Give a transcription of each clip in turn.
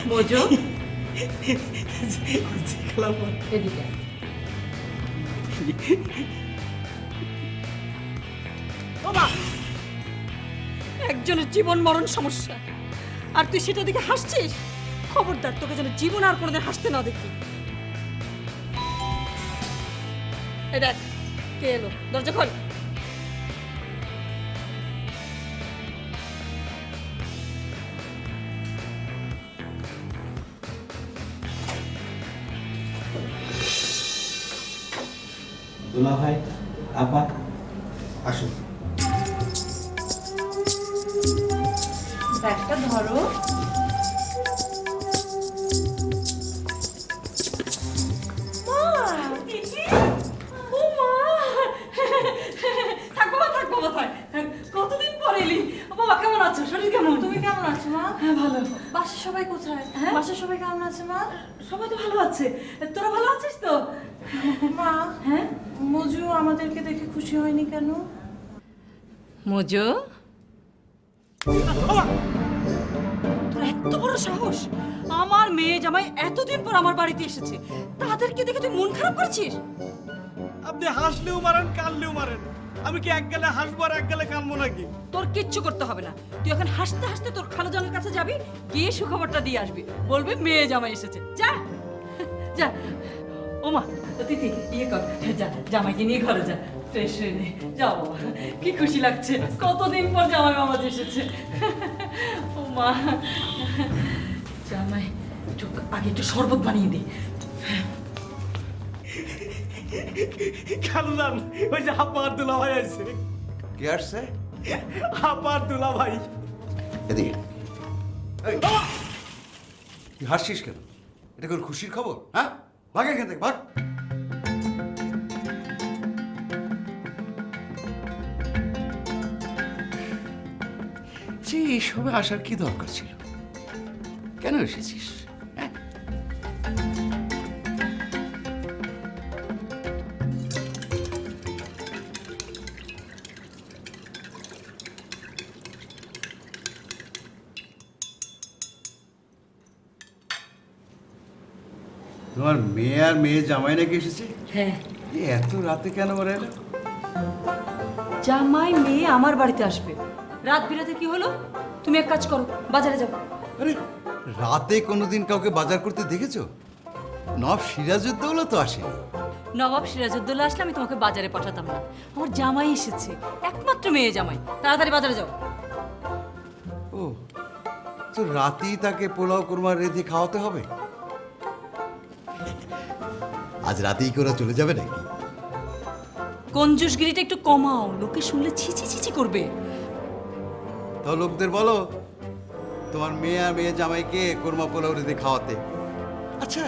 মজু এদিকে বাবা, একজনের জীবন মরণ সমস্যা আর তুই সেটা দেখে হাসছিস। খবরদার, তোকে যেন জীবন আর কোনোদিন হাসতে না দেখি। এই দেখ কে এলো, দরজা খোল। দুলা ভাই, আপা, আসুন। ব্যাগটা ধরো। কতদিন পর এলি বাবা, কেমন আছো? শরীর কেমন? তুমি কেমন আছো মা? হ্যাঁ ভালো। বাসার সবাই কোথায়? হ্যাঁ? বাসার সবাই কেমন আছে মা? সবাই তো ভালো আছে, তোরা ভালো আছিস তো? মা, হ্যাঁ মজু আমাদেরকে দেখে খুশি হয়নি কেন? মজু, তোর এত বড় সাহস! আমার মেয়ে জামাই এতদিন পর আমার বাড়িতে এসেছে, তাদেরকে দেখে তুই মন খারাপ করছিস? আপনি হাসলেও মারেন, কানলেও মারেন, আমি কি এক গালে হাসবো আর এক গালে কানবো নাকি? তোর কিচ্ছু করতে হবে না, তুই এখন হাসতে হাসতে তোর খালাজানের কাছে যাবি, গিয়ে সুখবরটা দিয়ে আসবি, বলবি মেয়ে জামাই এসেছে। যা যা। ওমা তিথি, ইয়ে কর, যা জামাইকে নিয়ে ঘরে যা, ফ্রেশ হয়ে নে। যাও বাবা, কি খুশি লাগছে, কতদিন পর জামাই মামা এসেছে। ওমা, জামাই একটু আগে একটু শরবত বানিয়ে দে। খালুদান, ওই যে আপার দুলা ভাই আছে। কে আসছে? আপার দুলা ভাই। এদিকে। এই, তুই হাসছিস কেন? এটা কোন খুশির খবর? হ্যাঁ, ভাগ এখান থেকে, ভাগ। যে এইসবে আসার কি দরকার ছিল? কেন এসেছিস? হ্যাঁ, তোমার মেয়ে আর মেয়ে জামাই নাকি এসেছে? হ্যাঁ, এত রাতে কেন ওরা এলো? জামাই মেয়ে আমার বাড়িতে আসবে। রাত বিরাতে কি হলো? তুমি এক কাজ করো, বাজারে যাও। আরে, রাতে কোনোদিন কাউকে বাজার করতে দেখেছো? নবাব সিরাজউদ্দৌলা তো আসেনি। নবাব সিরাজউদ্দৌলা আসলে আমি তোমাকে বাজারে পাঠাতাম না। আমার জামাই এসেছে, একমাত্র মেয়ে জামাই, তাড়াতাড়ি বাজারে যাও। ও, তো রাতেই তাকে পোলাও কোরমা রেঁধে খাওয়াতে হবে? আজ রাতেই করে চলে যাবে নাকি? কঞ্জুসগিরিটা একটু কমাও, লোকে শুনলে ছিছি ছিছি করবে। তাও লোকদের বলো তোমার মেয়ে আর মেয়ে জামাইকে কোরমা পোলাও রেঁধে খাওয়াতে। আচ্ছা,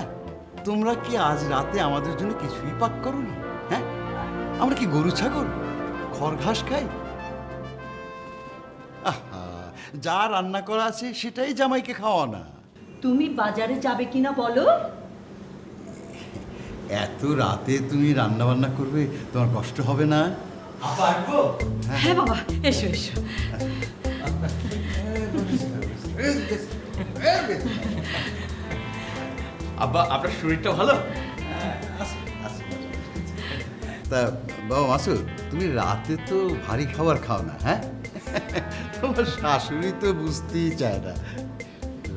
তোমরা কি আজ রাতে আমাদের জন্য কিছুই পাক করোনি? হ্যাঁ, আমরা কি গরু ছাগল খড় ঘাস খাই? আহা, যা রান্না করা আছে সেটাই জামাইকে খাওয়া না। তুমি বাজারে যাবে কিনা বলো? এত রাতে তুমি রান্না বান্না করবে, তোমার কষ্ট হবে না? হ্যাঁ বাবা, এসো এসো। আব্বা, আপনার শরীরটা ভালো? তা বাবা মাসুদ, তুমি রাতে তো ভারী খাবার খাও না, হ্যাঁ? তোমার শাশুড়ি তো বুঝতেই চায় না।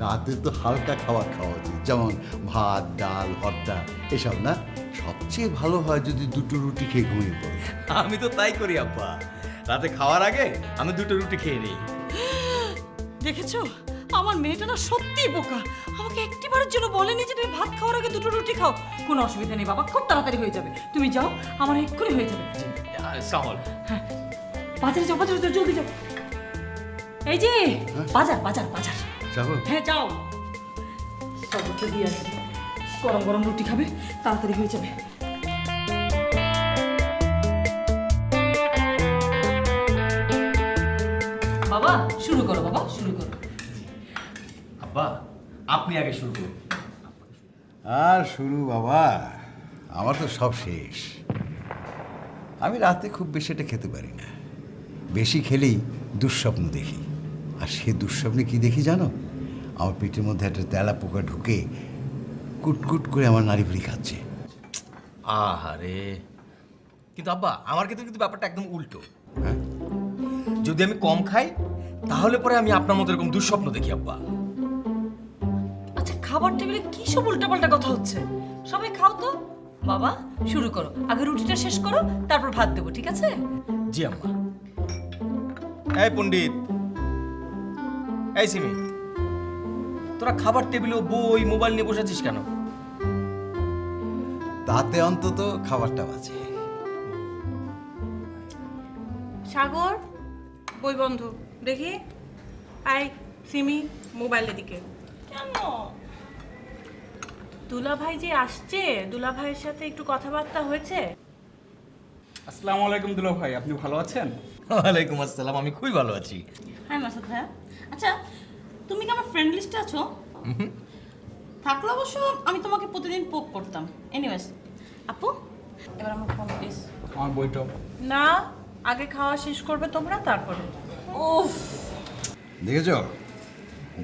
রাতে তো হালকা খাবার খাওয়া উচিত, যেমন ভাত, ডাল, ভর্তা এসব না। সবচেয়ে ভালো হয় যদি দুটো রুটি খেয়ে ঘুমিয়ে পড়ো। আমি তো তাই করি আব্বা, রাতে খাওয়ার আগে আমি দুটো রুটি খেয়ে নিই। দেখেছো, আমার মেয়েটা না সত্যিই বোকা। আমাকে একটিবারের জন্য বলেনি যে তুমি ভাত খাওয়ার আগে দুটো রুটি খাও। কোনো অসুবিধা নেই বাবা, খুব তাড়াতাড়ি হয়ে যাবে। তুমি যাও, আমার এক্ষুনি হয়ে যাবে। সামল, হ্যাঁ, বাজারে যাও, বাজারে যাও, জলদি যাও। এই যে বাজার বাজার বাজার। যাবো? হ্যাঁ যাও, সবটা দিয়ে আসবে। গরম গরম রুটি খাবে, তাড়াতাড়ি হয়ে যাবে। বাবা শুরু করো, বাবা শুরু করো। আব্বা আপনি আগে শুরু করুন। আর শুরু বাবা, আমার তো সব শেষ। আমি রাতে খুব বেশি এটা খেতে পারি না, বেশি খেলেই দুঃস্বপ্ন দেখি। আর সে দুঃস্বপ্নে কি দেখি জানো? আমার পেটের মধ্যে একটা তেলা পোকা ঢুকে কুটকুট করে আমার নাড়ি ভুড়ি খাচ্ছে। আহারে, কিন্তু আব্বা আমার ক্ষেত্রে কিন্তু ব্যাপারটা একদম উল্টো। হ্যাঁ, যদি আমি কম খাই তাহলে পরে আমি আপনার মতো এরকম দুঃস্বপ্ন দেখি আব্বা। আচ্ছা, খাবার টেবিলে কি সব উল্টাপাল্টা কথা হচ্ছে? সবাই খাও তো। বাবা, শুরু করো। আগে রুটিটা শেষ করো, তারপর ভাত দেবো, ঠিক আছে? জি আম্মা। এই পণ্ডিত, এই সিমি, তোরা খাবার টেবিলে বই মোবাইল নিয়ে বসে আছিস কেন? তাতে অন্তত খাবারটা বাঁচে। সাগর, বই বন্ধ দেখি। আই সিমি, মোবাইলের দিকে। কেন? দুলাভাই যে আসছে, দুলাভাইয়ের সাথে একটু কথাবার্তা হয়েছে? আসসালামু আলাইকুম দুলা ভাই, আপনি ভালো আছেন? ওয়ালাইকুম আসসালাম, আমি খুবই ভালো আছি। হাই মাসুদ ভাইয়া। আচ্ছা, তুমি কি আমার ফ্রেন্ড লিস্টে আছো? থাকলে অবশ্য আমি তোমাকে প্রতিদিন পোক করতাম। এনিওয়েজ, আপু এবার আমার ফোন প্লিজ। আমার বইটা না, আগে খাওয়া শেষ করবে তোমরা, তারপরে। ওফ, দেখেছ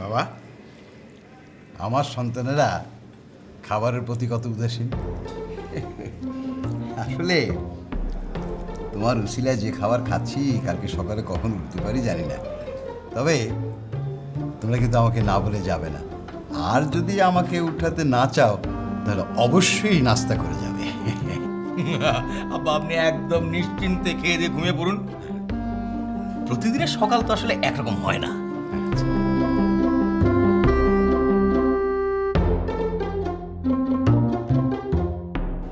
বাবা, আমার সন্তানেরা খাবারের প্রতি কত উদাসীন। আসলে তোমার উসিলায় যে খাবার খাচ্ছি কালকে সকালে কখন উঠতে পারি জানি না, তবে তোমরা কিন্তু আমাকে না বলে যাবে না। আর যদি আমাকে উঠাতে না চাও তাহলে অবশ্যই নাস্তা করে যাবে। আব্বা, আপনি একদম নিশ্চিন্তে খেয়ে দিয়ে ঘুমিয়ে পড়ুন। প্রতিদিনের সকাল তো আসলে একরকম হয় না।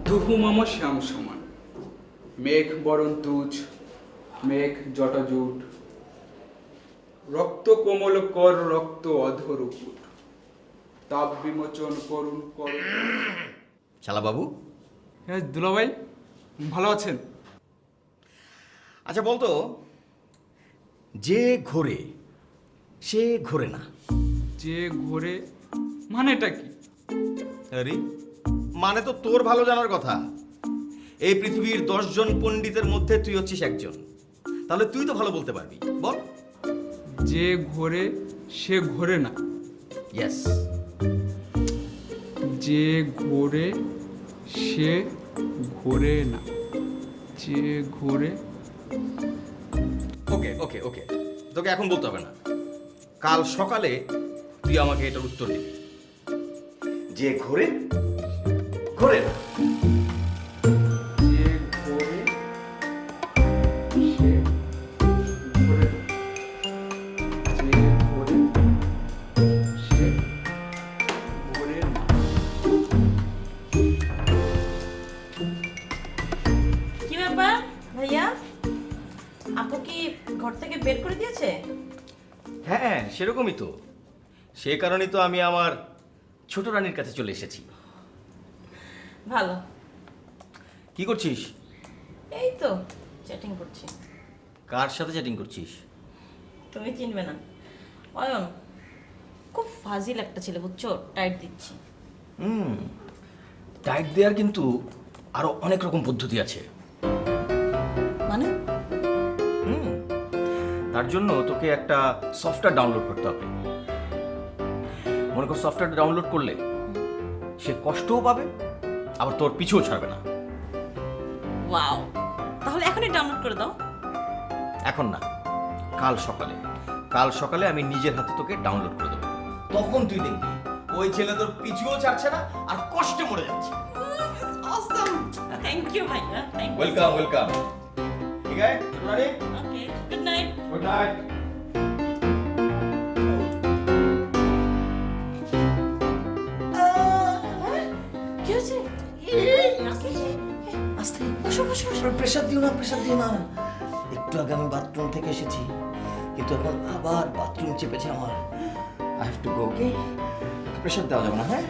দুহু মামা শ্যাম সমান, মেঘ বরণ তুজ, মেঘ জটাজুট, রক্ত কোমল কর রক্ত অধর উপর, তাপ বিমোচন করুন কর। শালা বাবু, হ্যাঁ দুলা ভাই, ভালো আছেন? আচ্ছা বলতো, যে ঘোরে সে ঘোরে না, যে ঘোরে মানেটা কি? আরে মানে তো তোর ভালো জানার কথা। এই পৃথিবীর 10 জন পণ্ডিতের মধ্যে তুই হচ্ছিস একজন, তাহলে তুই তো ভালো বলতে পারবি, বল। যে ঘোরে সে ঘোরে না, ইয়েস। যে ঘোরে সে ঘোরে না, যে ঘোরে। ওকে ওকে ওকে, তোকে এখন বলতে হবে না, কাল সকালে তুই আমাকে এটার উত্তর দিবি। যে ঘোরে ঘোরে না। যে ঘোরে সে ঘোরে না, যে ঘোরে সে ঘোরে না। কি ব্যাপার ভাইয়া? আপু কি ঘর থেকে বের করে দিয়েছে? হ্যাঁ, সেরকমই তো। সে কারণেই তো আমি আমার ছোট রানীর কাছে চলে এসেছি। ভালো। কি করছিস? এই তো চ্যাটিং করছি। কার সাথে চ্যাটিং করছিস? তুমি চিনবে না, অয়ন। খুব ফাজিল একটা ছেলে, বুঝছো? টাইট দিচ্ছি। টাইট দেওয়ার কিন্তু আরো অনেক রকম পদ্ধতি আছে। মানে? তার জন্য তোকে একটা সফটওয়্যার ডাউনলোড করতে হবে। মনে কর, সফটওয়্যারটা ডাউনলোড করলে সে কষ্টও পাবে, আবার তোর পিছুও ছাড়বে না। ওয়াও, তাহলে এখনই ডাউনলোড করে দাও। এখন না, কাল সকালে। কাল সকালে আমি নিজের হাতে তোকে ডাউনলোড করে দেবো। তখন তুই দেখবি ওই ছেলে তোর পিছুও ছাড়ছে না আর কষ্টে মরে যাচ্ছে। অসম, থ্যাংক ইউ ভাইয়া, থ্যাংক ইউ। Welcome welcome. ঠিক আছে রানী, ওকে, গুড নাইট। Good night. কি হয়েছে? আস্তে বসো বসো বসো, প্রেশার দিও না, প্রেশার দিও না। একটু আগে আমি বাথরুম থেকে এসেছি, কিন্তু এখন আবার বাথরুম চেপেছে আমার। I have to go, okay? Pressure দেওয়া যাবে না, হ্যাঁ?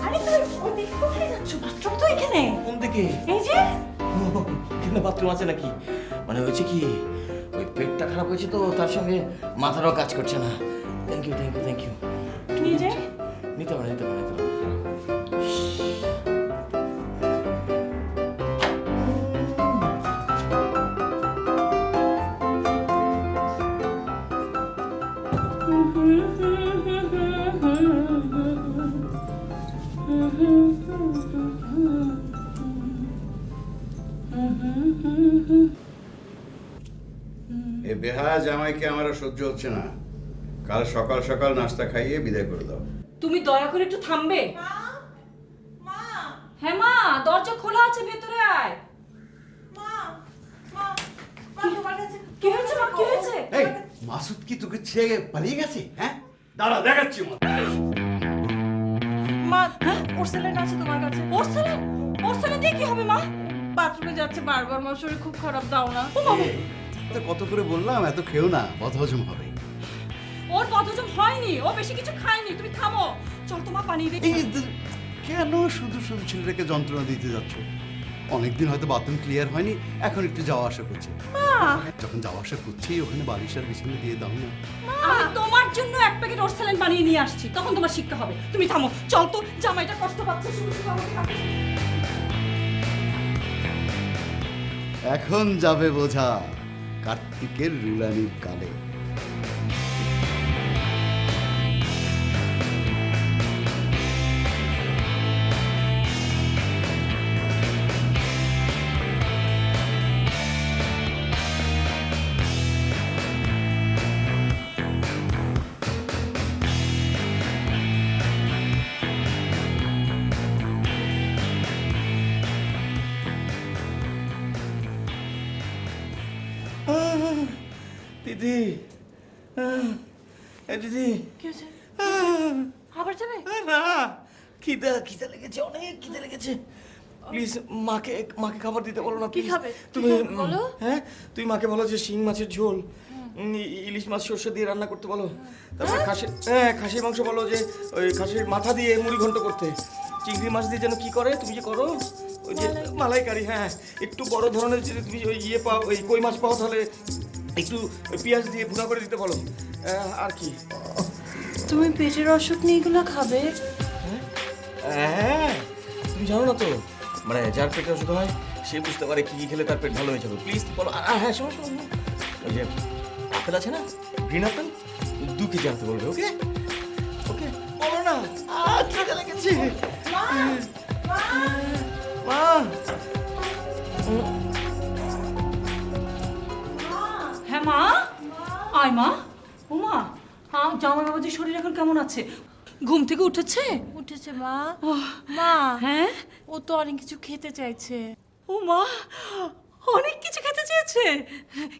আরে তুমি ওদিকে কোথায় যাচ্ছ? বাথরুম তো এখানে। কোন দিকে? এই যে। এখানে বাথরুম আছে নাকি? মানে হয়েছে কি, ওই পেটটা খারাপ হয়েছে তো, তার সঙ্গে মাথাটাও কাজ করছে না। Thank you thank you thank you. নিয়ে যাই? নিতে পারে নিতে পারে নিতে পারে। এ বেহায়া জামাইকে আমার আর সহ্য হচ্ছে না। কাল সকাল সকাল নাস্তা খাইয়ে বিদায় করে দাও। তুমি দয়া করে একটু থামবে? হ্যাঁ মা, দরজা খোলা আছে, ভেতরে আয়। কি হয়েছে মা, কি হয়েছে? এই মাসুদ কি তোকে ছেড়ে পালিয়ে গেছে? হ্যাঁ, দাঁড়া দেখাচ্ছি। মা পোর্সেলেন আছে তোমার কাছে? পোর্সেলেন? পোর্সেলেন দিয়ে কি হবে মা? বাথরুমে যাচ্ছে বারবার, আমার শরীর খুব খারাপ, দাও না। তো কত করে বললাম এত খেও না, বদহজম হবে। ওর বদহজম হয়নি, ও বেশি কিছু খায়নি, তুমি থামো। চল তোমা পানি রেখে। কেন শুধু শুধু ছেলেটাকে যন্ত্রণা দিতে যাচ্ছ? অনেকদিন হয়তো বাথরুম ক্লিয়ার হয়নি, এখন একটু যাওয়া আসা করছে। যখন যাওয়া আসা করছি ওখানে বালিশ আর বিছানা দিয়ে দাও না। আমি তোমার জন্য এক প্যাকেট ওরসালাইন বানিয়ে নিয়ে আসছি, তখন তোমার শিক্ষা হবে। তুমি থামো, চল তো, জামাইটা কষ্ট পাচ্ছে, শুধু শুধু আমাকে ডাকছে। এখন যাবে বোঝা কার্তিকের রুলানির কালে। দিদি, দিদি, কি হয়েছে? আবার যাবে? না, খিদা খিদা লেগেছে, অনেক খিদা লেগেছে। প্লিজ মাকে মাকে খাবার দিতে বলো না। কি please। খাবে? তুমি কি খাবে বলো? হ্যাঁ, তুমি মাকে বলো যে শিং মাছের ঝোল, ইলিশ মাছ সর্ষে দিয়ে রান্না করতে বলো। তারপর খাসির মাংস বলো যে ওই খাসির মাথা দিয়ে মুড়ি ঘন্ট করতে। চিংড়ি মাছ দিয়ে যেন কি করে, তুমি যে করো ওই যে মালাইকারি। হ্যাঁ, একটু বড় ধরনের যদি তুমি ওই ইয়ে পাও, ওই কই মাছ পাও, তাহলে একটু ওই পেঁয়াজ দিয়ে ভুনা করে দিতে বলো। আর কি? তুমি পেটের অসুখ নিয়ে এগুলো খাবে? হ্যাঁ, তুমি জানো না তো, মানে যার পেটে অসুখ হয় সে বুঝতে পারে কি কি খেলে তার পেট ভালো হয়ে যাবে। প্লিজ বলো। হ্যাঁ, শোনো শোনো, ওই যে আপেল আছে না, গ্রিন আপেল, 2 কেজি আনতে বলবে। ওকে ওকে, বলো না। খিদে লেগেছে। মা, হ্যাঁ মা, আয় মা। ও মা, হ্যাঁ, জামাই বাবাজির শরীর এখন কেমন আছে? ঘুম থেকে উঠেছে? উঠেছে মা। মা, হ্যাঁ, ও তো অনেক কিছু খেতে চাইছে। ও মা, অনেক কিছু খেতে চেয়েছে।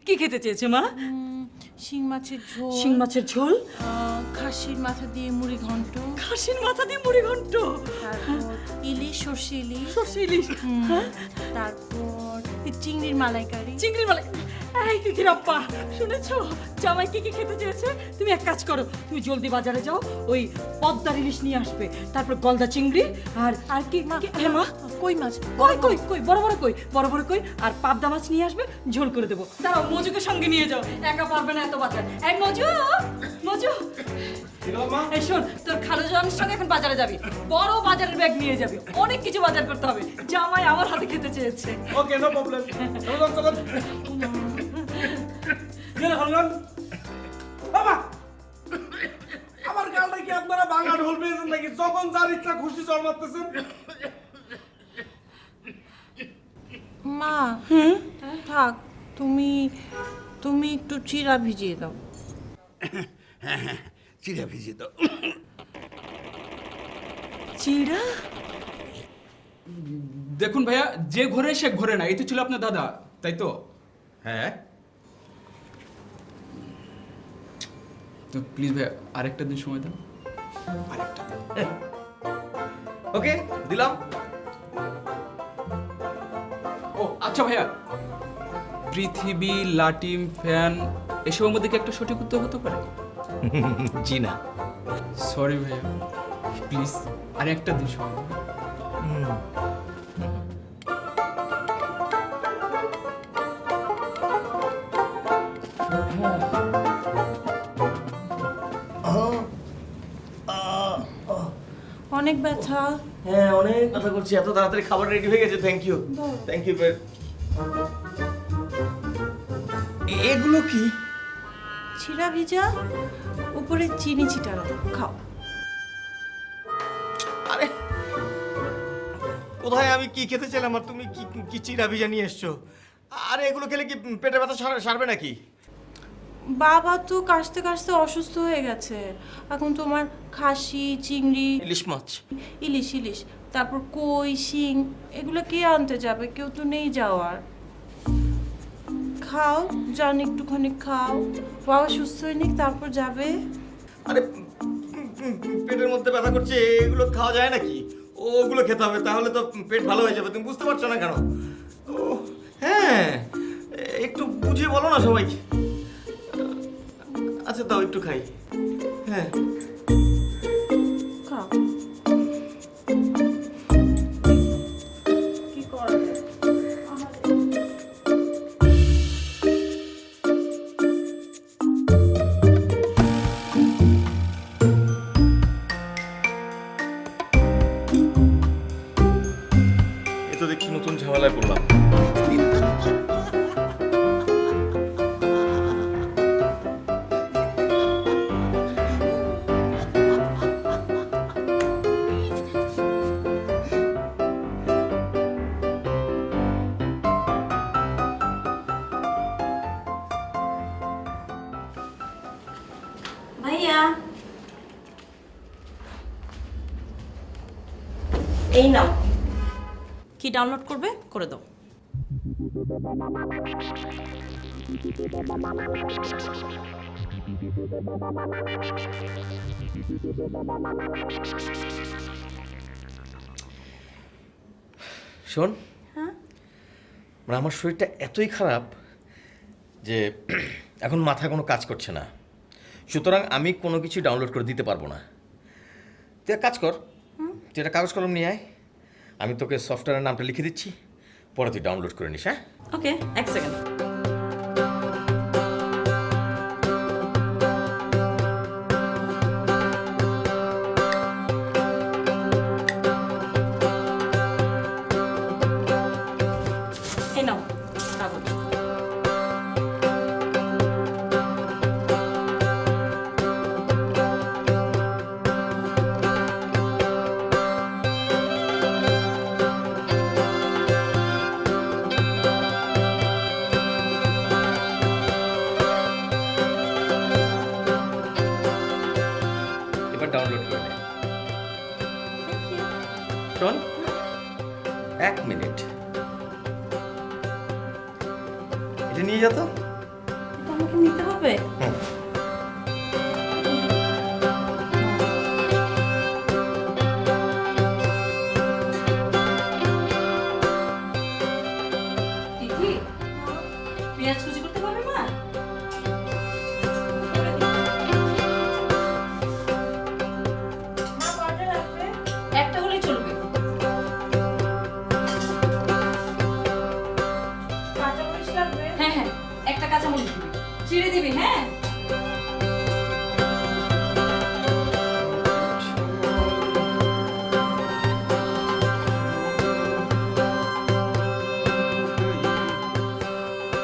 কি খেতে চেয়েছে মা? শিং মাছের ঝোল, শিং মাছের ঝোল, খাসির মাথা দিয়ে মুড়ি ঘন্ট, খাসির মাথা দিয়ে মুড়ি ঘন্ট, তারপর ইলিশ, সর্ষে ইলিশ, সর্ষে ইলিশ, হ্যাঁ, তারপর চিংড়ির মালাইকারি। চিংড়ি মালাই। এই তিথির আপ্পা, শুনেছো জামাই কি কি খেতে চেয়েছে? তুমি এক কাজ করো, তুমি জলদি বাজারে যাও, ওই পদ্মার ইলিশ নিয়ে আসবে, তারপর গলদা চিংড়ি, আর কি হ্যাঁ মা, কই মাছ, কই কই কই, বড় বড় কই, আর পাবদা মাছ নিয়ে আসবে, ঝোল করে দেবো। দাঁড়াও, মজুকে সঙ্গে নিয়ে যাও, একা পারবে না এত বাজার। এই মজু, মজু, এই শোন, তোর খালুজানের সঙ্গে এখন বাজারে যাবি, বড় বাজারের ব্যাগ নিয়ে যাবি, অনেক কিছু বাজার করতে হবে। জামাই আমার হাতে খেতে চেয়েছে। ওকে, নো প্রবলেম। চলো গেলে হলগান বাবা, আমার গালটা কি আপনারা ভাঙা ঢোল পেয়েছেন নাকি? যখন যার ইচ্ছা খুশি চল মারতেছেন। মা থাক, তুমি একটু চিরা ভিজিয়ে দাও। চিড়া ভিজে দাও। চিড়া? দেখুন ভাইয়া, যে ঘরে সে ঘরে না, এই তো ছিল আপনার দাদা, তাই তো? হ্যাঁ, তো প্লিজ ভাইয়া আরেকটা দিন সময় দাও, আরেকটা দিন। ওকে, দিলাম। ও আচ্ছা ভাইয়া, পৃথিবী, লাটিম, ফ্যান এসবের মধ্যে কি একটা সঠিক উত্তর হতে পারে? জি না। সরি ভাইয়া, প্লিজ আরেকটা দিন সময় দাও। অনেক ব্যথা। হ্যাঁ, অনেক কথা করছি, এত তাড়াতাড়ি খাবার রেডি হয়ে গেছে। Thank you, thank you. এগুলো কি? চিরা ভিজা, উপরে চিনি ছিটানো, খাও। আরে কোথায় আমি কি খেতে চাইলাম আর তুমি কি কি চিরা ভিজা নিয়ে এসছো? আরে এগুলো খেলে কি পেটের ব্যথা সারবে নাকি? বাবা তো কাশতে কাশতে অসুস্থ হয়ে গেছে। এখন তোমার খাসি, চিংড়ি, ইলিশ মাছ। ইলিশ, তারপর কই, শিং এগুলো কে আনতে যাবে? কেউ তো নেই যাওয়ার। খাও, জান একটুখানি খাও, বাবা সুস্থ হয়ে নিক তারপর যাবে। আরে পেটের মধ্যে ব্যথা করছে, এগুলো খাওয়া যায় নাকি? ওগুলো খেতে হবে, তাহলে তো পেট ভালো হয়ে যাবে। তুমি বুঝতে পারছো না কেন? ও হ্যাঁ, একটু বুঝিয়ে বলো না সবাইকে। আচ্ছা দাও একটু খাই। হ্যাঁ খাও। কি করবে? এ তো দেখছি নতুন ঝামেলায় পড়লাম। ভাইয়া এই নাও, কি ডাউনলোড করবে করে দাও। শোন, হ্যাঁ মানে আমার শরীরটা এতই খারাপ যে এখন মাথায় কোনো কাজ করছে না, সুতরাং আমি কোনো কিছু ডাউনলোড করে দিতে পারবো না। তুই এক কাজ কর, তুই একটা কাগজ কলম নিয়ে আয়, আমি তোকে সফটওয়্যারের নামটা লিখে দিচ্ছি, পরে তুই ডাউনলোড করে নিস। হ্যাঁ ওকে, এক সেকেন্ড। এই নাও কাগজ। এবার ডাউনলোড করে নে। শোন, 1 মিনিট, এটা নিয়ে যা তো। এটা আমাকে নিতে হবে? হুম। দিদি পেঁয়াজ কুচি করতে পারবে না? মা কয়টা লাগবে? একটা হলেই চলবে। কাঁচামরিচ লাগবে? হ্যাঁ হ্যাঁ, একটা কাঁচামরিচ দিবি, চিড়ে দিবি। হ্যাঁ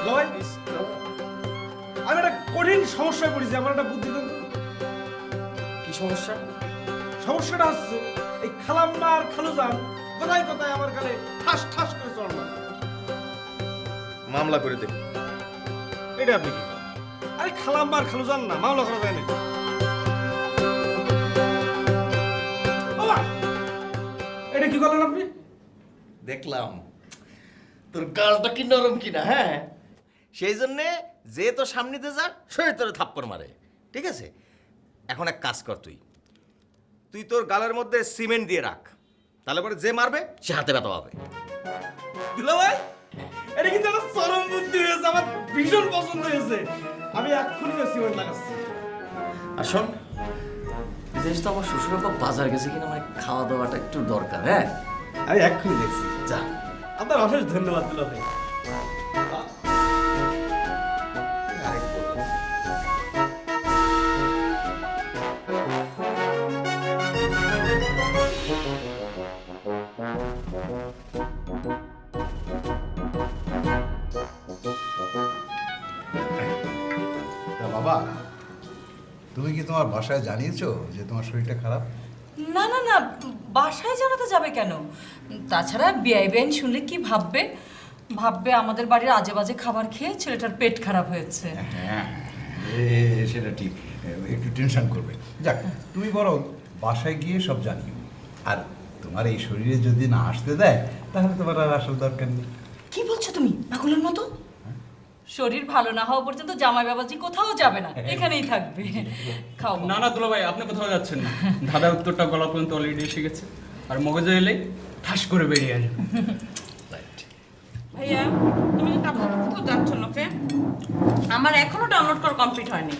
লয়, আমি একটা কঠিন সমস্যায় পড়েছি, আমার একটা বুদ্ধি দেন তো। কি সমস্যা? সমস্যাটা হচ্ছে এই খালাম্মা আর খালুজান কোথায় কোথায় আমার গালে ঠাস ঠাস করে চড় মারে। মামলা করে দে। এটা আপনি কি করেন? আরে খালাম্মা আর খালুজান না, মামলা করা যায় না। বাবা, এটা কি করলেন আপনি? দেখলাম তোর গালটা কি নরম কিনা। হ্যাঁ, সেই জন্যে যে তো সামনেতে যা সে তোর থাপ্পড় মারে। ঠিক আছে, এখন এক কাজ কর, তুই তোর গালের মধ্যে সিমেন্ট দিয়ে রাখ, তাহলে পরে যে মারবে সে হাতে ব্যথা পাবে। দুলা ভাই, এটা কিন্তু একটা চরম বুদ্ধি হয়েছে, আমার ভীষণ পছন্দ হয়েছে। আমি এক্ষুনি সিমেন্ট লাগাচ্ছি। আর শোন, বিশেষ তো আমার শ্বশুর বাবা বাজার গেছে কিনা, মানে খাওয়া দাওয়াটা একটু দরকার। হ্যাঁ, আমি এক্ষুনি দেখছি। যা। আপনার অশেষ ধন্যবাদ দুলা ভাই। তা বাবা, তুমি কি তোমার বাসায় জানিয়েছো যে তোমার শরীরটা খারাপ? না না না, বাসায় জানাতে যাবে কেন? তাছাড়া বিআই বেআইন শুনলে কি ভাববে? ভাববে আমাদের বাড়ির আজে বাজে খাবার খেয়ে ছেলেটার পেট খারাপ হয়েছে। হ্যাঁ সেটা ঠিক, একটু টেনশন করবে। যাক, তুমি বরং বাসায় গিয়ে সব জানিও। আর তোমার এই শরীরে যদি না আসতে দেয় তাহলে তোমার আর আসার দরকার নেই। কি বলছো তুমি পাগলের মতো? শরীর ভালো না হওয়া পর্যন্ত জামাই বাবাজি কোথাও যাবে না, এখানেই থাকবে। খাও না না দুলা ভাই, আপনি কোথাও যাচ্ছেন না। ধাঁধার উত্তরটা গলা পর্যন্ত অলরেডি এসে গেছে, আর মগজে এলেই ঠাস করে বেরিয়ে আসবে। ভাইয়া তুমি কিন্তু আপাতত যাচ্ছ না, ওকে? আমার এখনো ডাউনলোড করা কমপ্লিট হয়নি,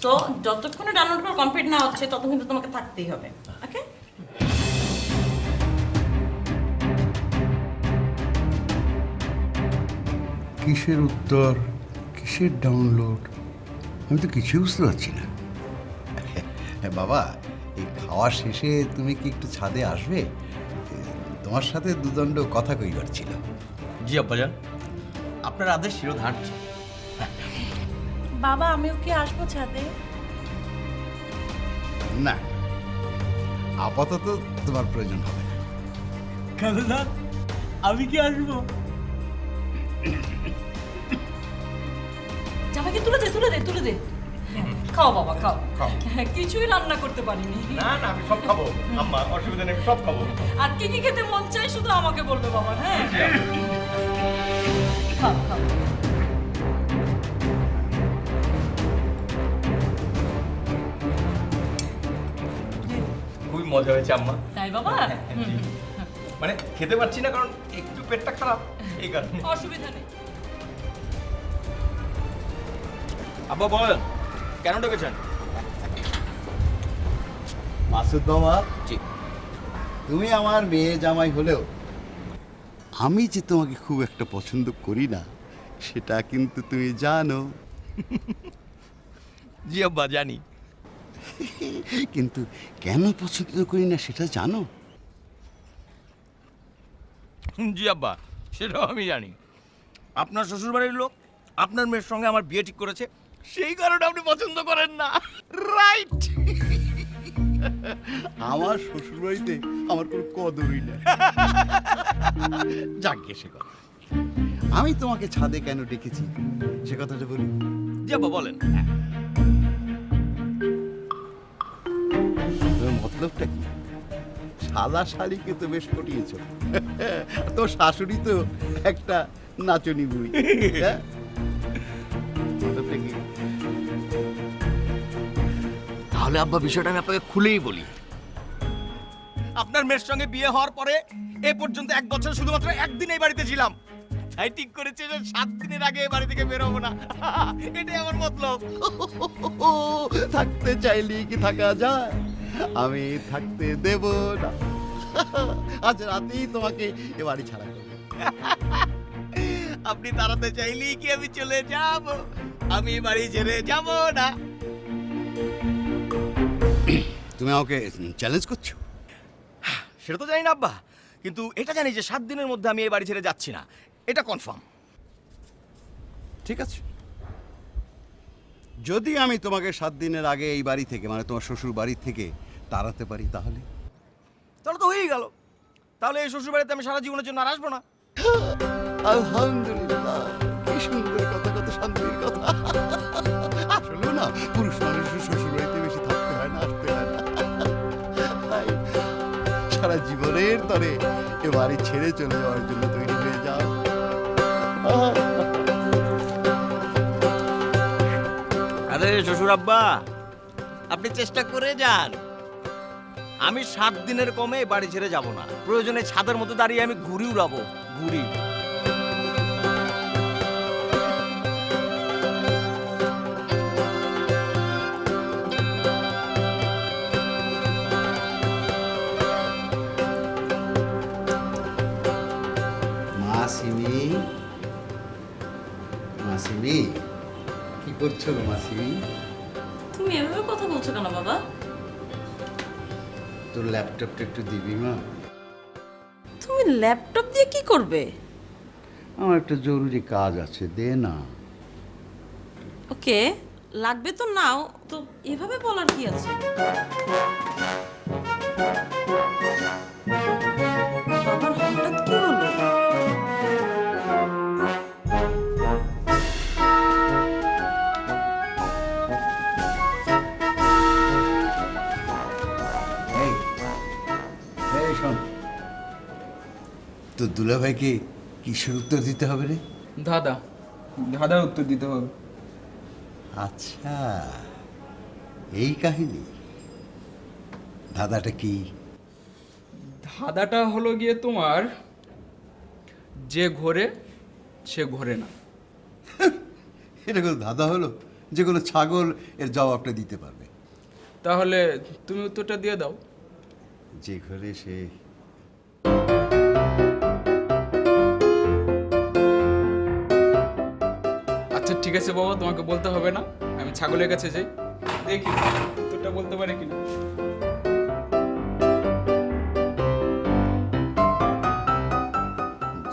তো যতক্ষণে ডাউনলোড করা কমপ্লিট না হচ্ছে ততক্ষণ কিন্তু তোমাকে থাকতেই হবে, ওকে? কিসের উত্তর, কিসের ডাউনলোড, আমি তো কিছুই বুঝতে পারছি না। বাবা, এই খাওয়া শেষে তুমি কি একটু ছাদে আসবে? তোমার সাথে দুদণ্ড কথা কইবার ছিল। জি আব্বাজান, আপনার আদেশ শিরোধার্য। বাবা আমিও কি আসবো ছাদে? না, আপাতত তোমার প্রয়োজন হবে না। খালেদা, আমি কি আসবো? জামাইকে তুলে দে তুলে দে তুলে দে। খাও বাবা খাও, কিছুই রান্না করতে পারিনি। না না, আমি সব খাবো আম্মা, অসুবিধা নেই, সব খাবো। আর কি কি খেতে মন চাই শুধু আমাকে বলবে বাবা। হ্যাঁ খাও খাও। খুবই মজা হয়েছে আম্মা। তাই বাবা? মানে খেতে পারছি না কারণ একটু পেটটা খারাপ, এই কারণে। অসুবিধা নেই। আব্বা বলেন, কেন ডেকেছেন? মাসুদ মামা, জি। তুমি আমার মেয়ে জামাই হলেও আমি যে তোমাকে খুব একটা পছন্দ করি না সেটা কিন্তু তুমি জানো। জি আব্বা জানি। কিন্তু কেন পছন্দ করি না সেটা জানো? জি আব্বা, সেটাও আমি জানি। আপনার শ্বশুরবাড়ির লোক আপনার মেয়ের সঙ্গে আমার বিয়ে ঠিক করেছে, সেই কারণে আপনি পছন্দ করেন না, রাইট? আমার শ্বশুরবাড়িতে আমার কোনো কদরই নেই। যাকে সে কথা, আমি তোমাকে ছাদে কেন ডেকেছি সে কথাটা বলি। জি আব্বা বলেন। তোমার মতলবটা কি? শালা শালিকে তো বেশ পটিয়েছ। তোর শাশুড়ি তো একটা নাচনি বুড়ি। হ্যাঁ? মতলবটা কি? তাহলে আব্বা বিষয়টা আমি আপনাকে খুলেই বলি। আপনার মেয়ের সঙ্গে বিয়ে হওয়ার পরে এ পর্যন্ত 1 বছর শুধুমাত্র একদিন এই বাড়িতে ছিলাম, তাই ঠিক করেছে যে 7 দিনের আগে এই বাড়ি থেকে বেরোবো না। এটাই আমার মতলব। থাকতে চাইলে কি থাকা যায়? আমি থাকতে দেব না। আজ রাতেই তোমাকে এ বাড়ি ছাড়া করবো। আপনি তাড়াতে চাইলেই কি আমি চলে যাব? আমি এই বাড়ি ছেড়ে যাব না। তুমি আমাকে চ্যালেঞ্জ করছো? সেটা তো জানি না আব্বা, কিন্তু এটা জানি যে 7 দিনের মধ্যে আমি এই বাড়ি ছেড়ে যাচ্ছি না, এটা কনফার্ম। ঠিক আছে, যদি আমি তোমাকে 7 দিনের আগে এই বাড়ি থেকে মানে তোমার শ্বশুর বাড়ি থেকে তাড়াতে পারি তাহলে তাহলে তো হয়েই গেল। তাহলে এই শ্বশুর বাড়িতে আমি সারা জীবনের জন্য আর আসবো না। আলহামদুলিল্লাহ, কি সুন্দর কথা, কত শান্তির কথা। আসলে না, পুরুষ মানুষের শ্বশুর বাড়িতে বেশি থাকতে হয় না, আসতে হয় না। তাই সারা জীবনের তরে এ বাড়ি ছেড়ে চলে যাওয়ার জন্য তৈরি হয়ে যাও। আরে শ্বশুর আব্বা, আপনি চেষ্টা করে যান। আমি 7 দিনের কমে এই বাড়ি ছেড়ে যাব না। প্রয়োজনে ছাদের মতো দাঁড়িয়ে আমি ঘুড়ি উড়াবো, ঘুড়ি। মাসিমি, মাসিমি, কি করছো গো মাসিমি? তুমি এভাবে কথা বলছো কেন বাবা? তোর ল্যাপটপটা একটু দিবি মা? তুমি ল্যাপটপ দিয়ে কি করবে? আমার একটা জরুরি কাজ আছে, দে না। ওকে, লাগবে তো নাও, তো এভাবে বলার কি আছে? বাবার তো দুলাভাইকে কিসের উত্তর দিতে হবে রে? দাদা, দাদার উত্তর দিতে হবে। আচ্ছা, এই কাহিনী। দাদাটা কি? ধাঁধাটা হলো গিয়ে তোমার, যে ঘোরে সে ঘোরে না। এটা কোনো দাদা হলো যে কোনো ছাগল এর জবাবটা দিতে পারবে? তাহলে তুমি উত্তরটা দিয়ে দাও। যে ঘরে সে আচ্ছা ঠিক আছে বাবা, তোমাকে বলতে হবে না, আমি ছাগলের কাছে যাই, দেখি উত্তরটা বলতে পারে কিনা।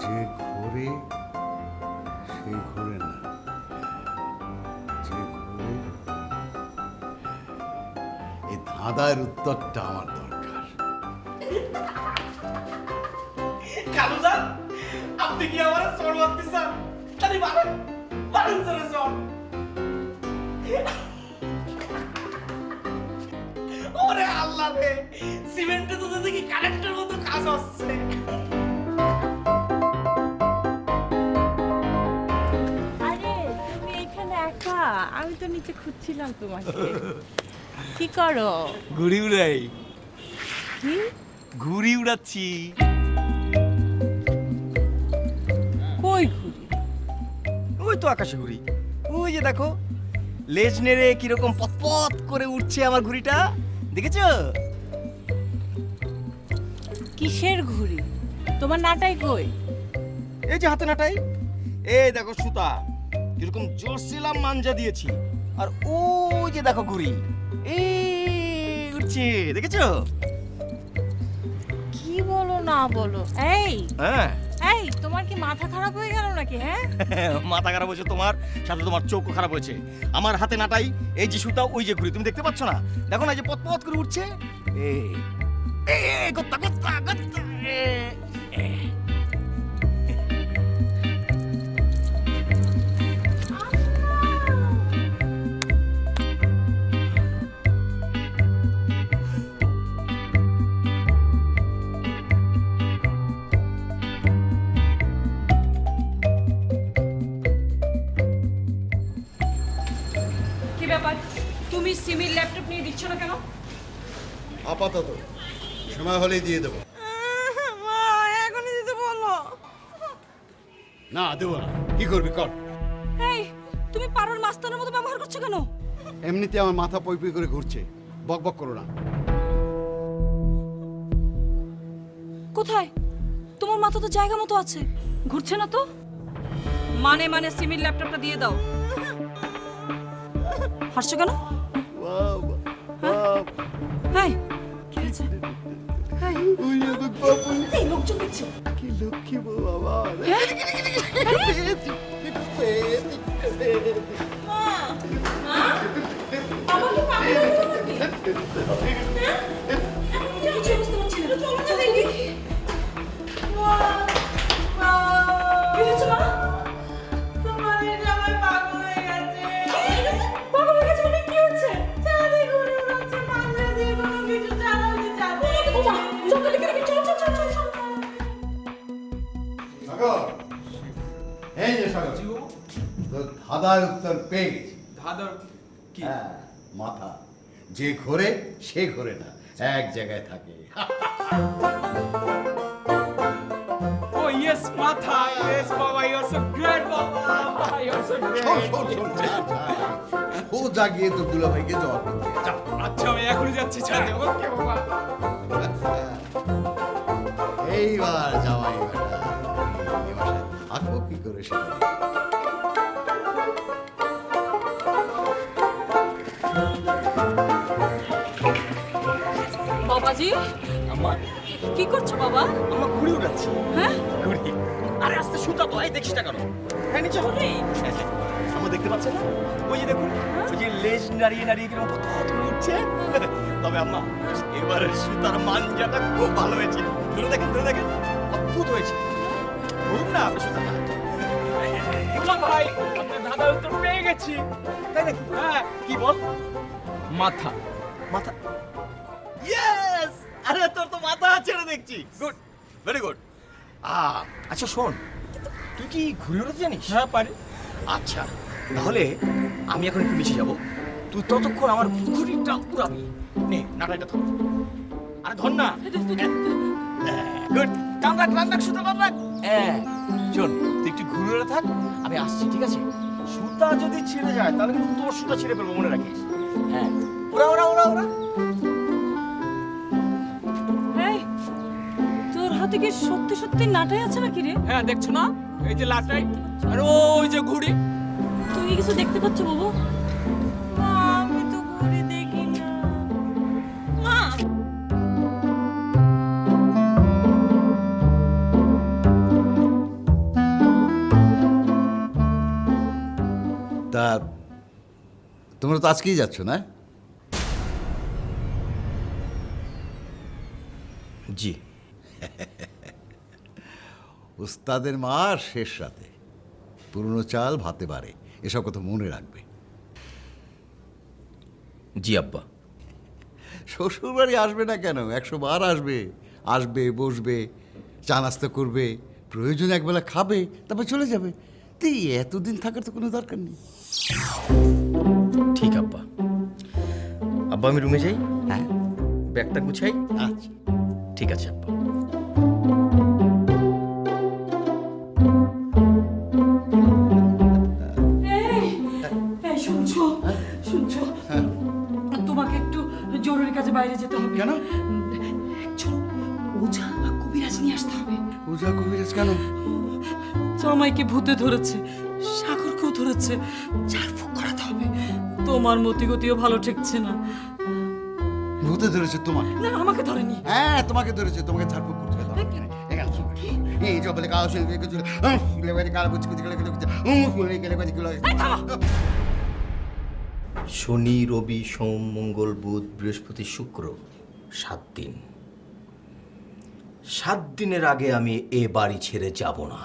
যে ঘোরে সে ঘোরে না, যে ঘোরে। এই ধাঁধার উত্তরটা আমার দরকার। কালুজান, আপনি কি আমার চোর মারতে চান? তাহলে মারেন, মারেন চোরে চোর। ওরে আল্লাহ রে, সিমেন্টে তো দেখি কারেন্টের মতো কাজ হচ্ছে। আরে তুমি এখানে একা, আমি তো নিচে খুঁজছিলাম তোমাকে। কি করো? ঘুড়ি উড়াই, কি? ঘুড়ি উড়াচ্ছি। কই ঘুরি? ওই তো আকাশে ঘুড়ি, ওই যে দেখো লেজ নেড়ে কিরকম পতপত করে উঠছে আমার ঘুড়িটা, দেখেছো? কিসের ঘুরি? তোমার নাটাই কই? এই যে হাতে নাটাই, এই দেখো সুতা, কিরকম জোর ছিলাম মাঞ্জা দিয়েছি, আর ওই যে দেখো ঘুড়ি এই উঠছে, দেখেছো? কি বলো না বলো? এই হ্যাঁ এই, তোমার কি মাথা খারাপ হয়ে গেল নাকি? হ্যাঁ, মাথা খারাপ হয়েছে তোমার, সাথে তোমার চোখও খারাপ হয়েছে। আমার হাতে নাটাই, এই যে সুতা, ওই যে ঘুড়ি, তুমি দেখতে পাচ্ছ না? দেখো না, এই যে পতপত করে উঠছে, এই এই গত্তা গত্তা গত্তা, কি ব্যাপার, তুমি সিমির ল্যাপটপ নিয়ে দিচ্ছ না কেন? আপাতত সময় হলেই দিয়ে দেবো। মা এখনই দিতে বলো। না, দেবো না। কি করবি কর। এই, তুমি পাড়ার মাস্তানের মতো ব্যবহার করছো কেন? এমনিতে আমার মাথা পই পই করে ঘুরছে, বক বক করো না। কোথায়? তোমার মাথা তো জায়গা মতো আছে, ঘুরছে না তো। মানে মানে সিমির ল্যাপটপটা দিয়ে দাও। হাসছো কেন? হ্যাঁ, কি হয়েছে? এই লোকজন দেখছে। কি লক্ষ্মী বউ বাবা। আমাকে পাগল বলছো নাকি? কিছু বুঝতে পারছি না। চলো না দেখি। কি হয়েছে মা? তোমাদের জামাই পাগল হয়ে গেছে। পাগল হয়ে গেছে মানে কি হচ্ছে? চাঁদে ঘুরে উড়াচ্ছে, মাঞ্জা দিয়ে কোনো কিছু চালাতে যাবে। চল চল চল চল চল চল চল। সাগর, এই যে সাগর, তোর ধাঁধার উত্তর পেয়ে গেছি। ধাঁধার কি? হ্যাঁ, মাথা। যে ঘোরে সে ঘোরে না, এক জায়গায় থাকে। ও ইয়েস, মাথা। ইয়েস বাবা, ইউ আর সো গ্রেট বাবা, ইউ আর সো গ্রেট। ও জাগিয়ে তো দুলাভাইকে জবাব দিতে। যা। আচ্ছা আমি এখনই যাচ্ছি ছাদে। ওকে বাবা। এইবার জামাই বেটা, এই বাসায় থাকবো কি করে সেটা। বাবাজি, আম্মা, কি করছো বাবা? আম্মা ঘুড়ি উড়াচ্ছি। হ্যাঁ? ঘুড়ি? আরে আস্তে সুতা তো, এই দেখছিস না কেন? হ্যাঁ নিচে ঘুড়ি। আমার দেখতে পাচ্ছেন না? ওই যে দেখুন, ওই যে লেজ নাড়িয়ে নাড়িয়ে কিরকম পতপত করে উঠছে। তবে আম্মা, এবারের সুতার মাঞ্জাটা খুব ভালো হয়েছে। ধরে দেখেন, ধরে দেখেন, অদ্ভুত হয়েছে। ধরুন না আপনি সুতাটা। ইমরান ভাই, আপনার ধাঁধার উত্তর পেয়ে গেছি। তাই নাকি? হ্যাঁ, কি বল? মাথা। মাথা। ইয়েস! আরে তোর তো মাথা আছে রে দেখছি। Good, very good. আচ্ছা শোন, তুই কি ঘুরে উড়তে জানিস? হ্যাঁ পারি। আচ্ছা তাহলে আমি এখন একটু নিচে যাবো, তুই ততক্ষণ আমার ঘুড়িটা উড়াবি। নে নাটাইটা ধর, আরে ধর না। গুড, টান রাখ সুতা টান রাখ। শোন, তুই একটু ঘুরে উড়ে থাক, আমি আসছি, ঠিক আছে? সুতা যদি ছিঁড়ে যায় তাহলে কিন্তু তোর সুতা ছিঁড়ে ফেলবো, মনে রাখিস। হ্যাঁ, ওরা। এই তোর হাতে কি সত্যি সত্যি নাটাই আছে নাকি রে? হ্যাঁ দেখছো না, এই যে লাটাই আর ওই যে ঘুড়ি। তুমি কি কিছু দেখতে পাচ্ছ বাবু? আমি তো ঘুরে দেখি না। মা তা তোমরা তো আজকেই যাচ্ছ না? জি। ওস্তাদের মার শেষ রাতে পুরনো চাল ভাতে বাড়ে, এসব কথা মনে রাখবে। জি আব্বা। শ্বশুর বাড়ি আসবে না কেন, 100 বার আসবে। আসবে, বসবে, চা নাস্তা করবে, প্রয়োজন একবেলা খাবে, তারপর চলে যাবে। তুই এতদিন থাকার তো কোনো দরকার নেই। ঠিক আব্বা। আব্বা আমি রুমে যাই, হ্যাঁ, ব্যাগটা গুছাই। আচ্ছা। ঠিক আছে আব্বা। এই শুনছো? তোমাকে একটু জরুরি কাজে বাইরে যেতে হবে। কেন? একজন ওঝা বা কবিরাজ নিয়ে আসতে হবে। পূজা কবিরাজ কেন? জামাইকে ভূতে ধরেছে, সাগরকেও ধরেছে, ঝাড়ফুঁক করাতে হবে। তোমার মতিগতিও ভালো ঠেকছে না। ভূতে ধরেছে তোমাকে? না আমাকে ধরেনি। হ্যাঁ, তোমাকে ধরেছে, তোমাকে ঝাড়ফুঁক করতে হবে। এই যে বলে কাজ শনি, রবি, সোম, মঙ্গল, বুধ, বৃহস্পতি, শুক্র, 7 দিন। 7 দিনের আগে আমি এ বাড়ি ছেড়ে যাব না।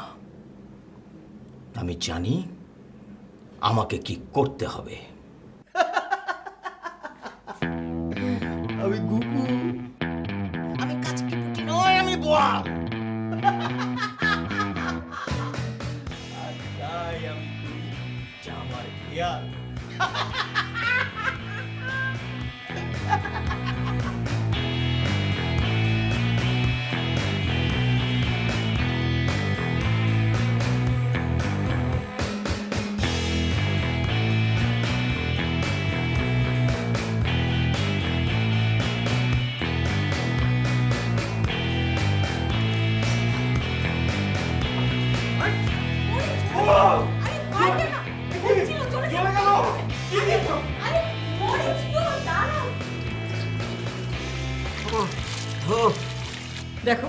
আমি জানি আমাকে কি করতে হবে। আমি গুগু, আমি কাজকি পুটি নয়, আমি বোয়াল। আর তাই আমি করি জামার খেয়াল। দেখো,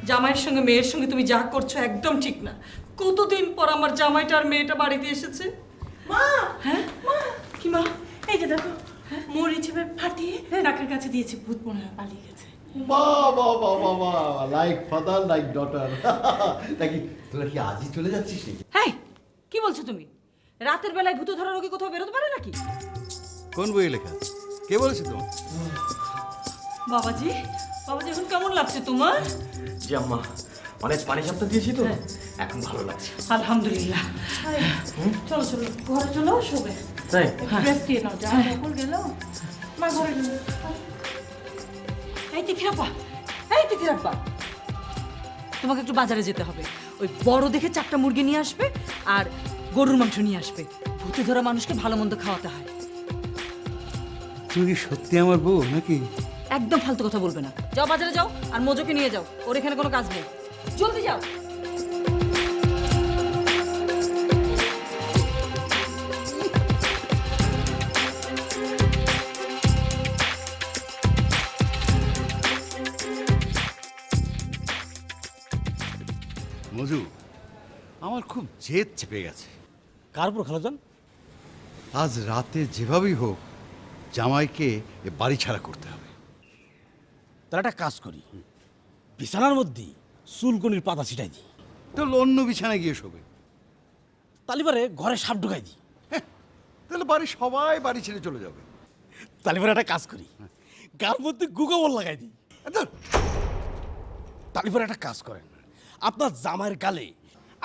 জামাইয়ের সঙ্গে মেয়ের সঙ্গে তুমি যা করছো একদম ঠিক না। কতদিন পর আমার জামাইটা আর মেয়েটা বাড়িতে এসেছে। মা, হ্যাঁ কি মা? এই যে দেখো, মরিচ এবার ফাটিয়ে নাকের কাছে দিয়েছে, ভূত মনে হয় পালিয়ে গেছে। বাবা, লাইক ফাদার লাইক ডটার। নাকি তোরা কি আজই চলে যাচ্ছিস নাকি? হ্যাঁ, কি বলছো তুমি? রাতের বেলায় ভূত ধরা রোগী কোথাও বেরোতে পারে নাকি? কোন বইয়ে লেখা? কে বলেছে তোমার? বাবাজি, বাবাজি এখন কেমন লাগছে তোমার? জি আম্মা, অনেক পানি চাপটা দিয়েছি তো, এখন ভালো লাগছে। আলহামদুলিল্লাহ। চলো ঘরে চলো, শোবে। তাই? ড্রেস দিয়ে নাও, যা সকল গেল। মা ঘরে গেল। এই তিথিরাপ্পা, তোমাকে একটু বাজারে যেতে হবে। ওই বড় দেখে 4টা মুরগি নিয়ে আসবে আর গরুর মাংস নিয়ে আসবে। ভূতে ধরা মানুষকে ভালো মন্দ খাওয়াতে হয়। তুমি কি সত্যি আমার বউ নাকি? একদম ফালতু কথা বলবে না। যাও বাজারে যাও আর মজোকে নিয়ে যাও, ওর এখানে কোনো কাজ নেই। জলদি যাও। মজু, আমার খুব জেদ চেপে গেছে। কার উপর খালাজান? আজ রাতে যেভাবেই হোক জামাইকে এ বাড়ি ছাড়া করতে হবে। তার একটা কাজ করি, বিছানার মধ্যে চুলকনির পাতা ছিটাই দিই, তো অন্য বিছানায় গিয়ে শোবে। তালিবারে ঘরে সাপ ঢুকাই দিই। তাহলে বাড়ির সবাই বাড়ি ছেড়ে চলে যাবে। তালিবারে একটা কাজ করি, গার মধ্যে গুগবল লাগাই দিই। ধুর, তালিবারে একটা কাজ করেন, আপনার জামাইয়ের গালে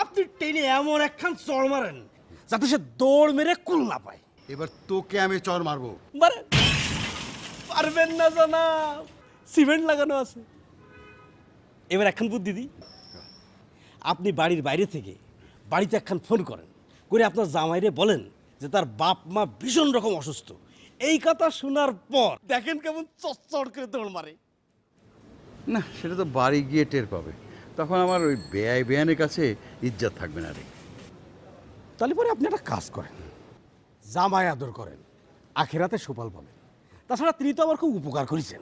আপনি টেনে এমন একখান চড় মারেন যাতে সে দৌড় মেরে কুল না পায়। এবার তোকে আমি চড় মারবো। মানে পারবেন না জনাব, সিমেন্ট লাগানো আছে। এবার একখান বুদ্ধি দিই, আপনি বাড়ির বাইরে থেকে বাড়িতে একখান ফোন করেন, করে আপনার জামাইরে বলেন যে তার বাপ মা ভীষণ রকম অসুস্থ। এই কথা শোনার পর দেখেন কেমন চচ্চড় করে দৌড় মারে। না, সেটা তো বাড়ি গিয়ে টের পাবে, তখন আমার ওই বেয়ানের কাছে ইজ্জত থাকবে না রে। তাহলে পরে আপনি একটা কাজ করেন, জামাই আদর করেন, আখেরাতে সুফল পাবেন। তাছাড়া তিনি তো আমার খুব উপকার করেছেন।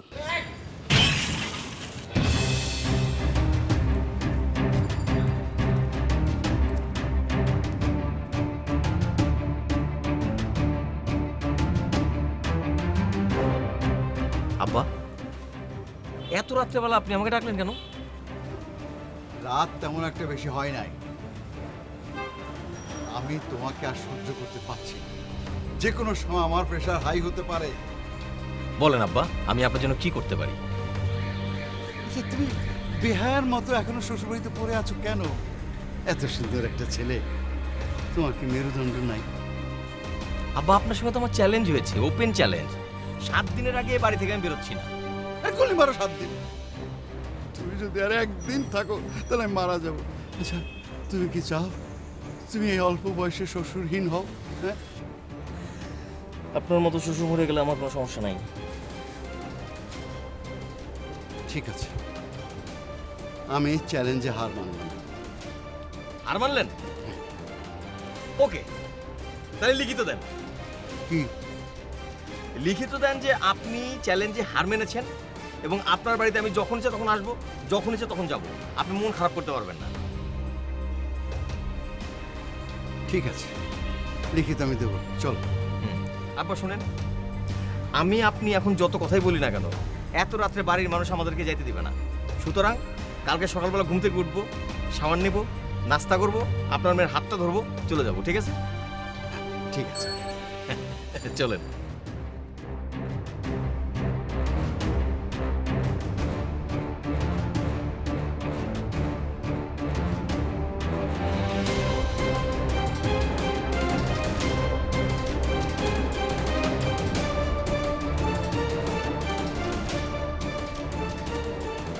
আব্বা, এত রাত্রেবেলা আপনি আমাকে ডাকলেন কেন? রাত তেমন একটা বেশি হয় নাই, আমি তোমাকে আর সহ্য করতে পারছি না। যে কোনো সময় আমার প্রেশার হাই হতে পারে। বলেন আব্বা, আমি আপনার জন্য কি করতে পারি? আচ্ছা, তুমি বেহায়ার মতো এখনো শ্বশুরবাড়িতে পড়ে আছো কেন? এত সুন্দর একটা ছেলে, তোমার কি মেরুদণ্ড নাই? আব্বা, আপনার সঙ্গে তো আমার চ্যালেঞ্জ হয়েছে, ওপেন চ্যালেঞ্জ। 7 দিনের আগে বাড়ি থেকে আমি বেরোচ্ছি না। এখনই মারো 7 দিন। তুমি যদি আর একদিন থাকো তাহলে আমি মারা যাবো। আচ্ছা, তুমি কি চাও তুমি এই অল্প বয়সে শ্বশুরহীন হও? হ্যাঁ, আপনার মতো শ্বশুর মরে গেলে আমার কোনো সমস্যা নাই। ঠিক আছে, আমি চ্যালেঞ্জে হার মানলাম। আর মানলেন? ওকে, তাহলে লিখিত দেন। কি? লিখিত দেন যে আপনি চ্যালেঞ্জে হার মেনেছেন এবং আপনার বাড়িতে আমি যখন ইচ্ছে তখন আসবো, যখন ইচ্ছে তখন যাব। আপনি মন খারাপ করতে পারবেন না। ঠিক আছে, লিখিত আমি দেবো, চল। আব্বা শোনেন, আমি আপনি এখন যত কথাই বলি না কেন, এত রাত্রে বাড়ির মানুষ আমাদেরকে যাইতে দিবে না। সুতরাং কালকে সকালবেলা ঘুম থেকে উঠবো, সাবান নেব, নাস্তা করব, আপনার মেয়ের হাতটা ধরবো, চলে যাব। ঠিক আছে? ঠিক আছে, চলেন।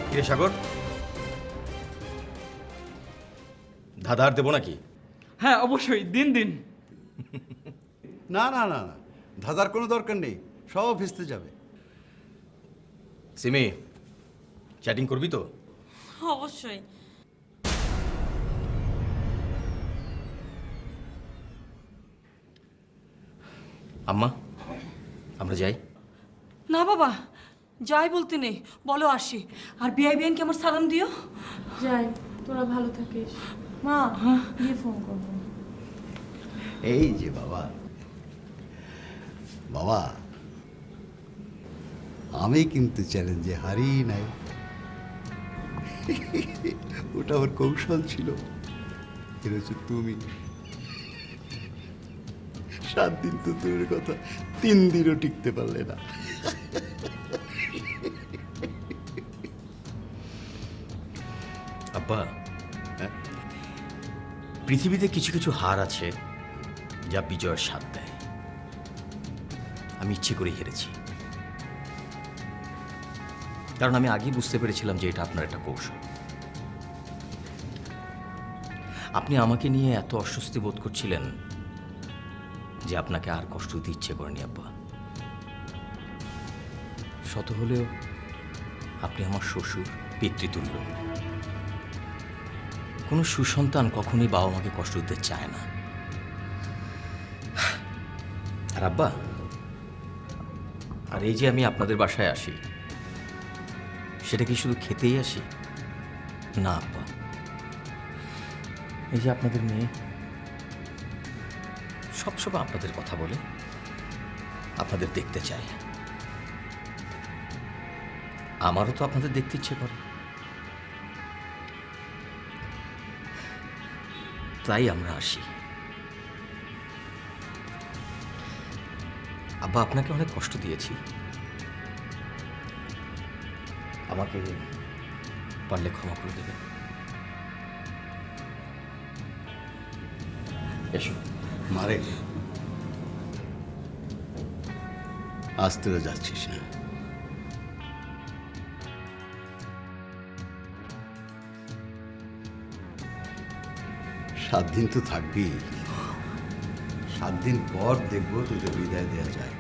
কিরে সাগর, ধাঁধার দেবো নাকি? হ্যাঁ অবশ্যই, দিন দিন। না না না না, ধাঁধার কোনো দরকার নেই, সব ভিজতে যাবে। সিমি, চ্যাটিং করবি তো? অবশ্যই। আম্মা, আমরা যাই। না বাবা, যাই বলতে নেই, বলো আসি। আর বিআইবিএনকে আমার সালাম দিও। যাই, তোরা ভালো থাকিস। মা, গিয়ে ফোন করবো। এই যে বাবা, বাবা আমি কিন্তু চ্যালেঞ্জে হারি নাই। ওটা আমার কৌশল ছিল। এটা হচ্ছে তুমি। 7 দিন তো দূরের কথা, 3 দিনও টিকতে পারলে না। আব্বা, পৃথিবীতে কিছু কিছু হার আছে যা বিজয়ের স্বাদ দেয়। আমি ইচ্ছে করে হেরেছি, কারণ আমি আগেই বুঝতে পেরেছিলাম যে এটা আপনার একটা কৌশল। আপনি আমাকে নিয়ে এত অস্বস্তি বোধ করছিলেন যে আপনাকে আর কষ্ট দিতে ইচ্ছে করেনি আব্বা। শত হলেও আপনি আমার শ্বশুর, পিতৃতুল্য। কোনো সুসন্তান কখনোই বাবা মাকে কষ্ট দিতে চায় না। আর আব্বা, আর এই যে আমি আপনাদের বাসায় আসি, সেটা কি শুধু খেতেই আসি? না আব্বা, এই যে আপনাদের মেয়ে সবসময় আপনাদের কথা বলে, আপনাদের দেখতে চায়। আমারও তো আপনাদের দেখতে ইচ্ছে করে, তাই আমরা আসি। আব্বা, আপনাকে অনেক কষ্ট দিয়েছি, আমাকে পারলে ক্ষমা করে দেবেন। এসো। মারে আজ তোরা যাচ্ছিস না? 7 দিন তো থাকবি। 7 দিন পর দেখবো তোদের বিদায় দেওয়া যায়।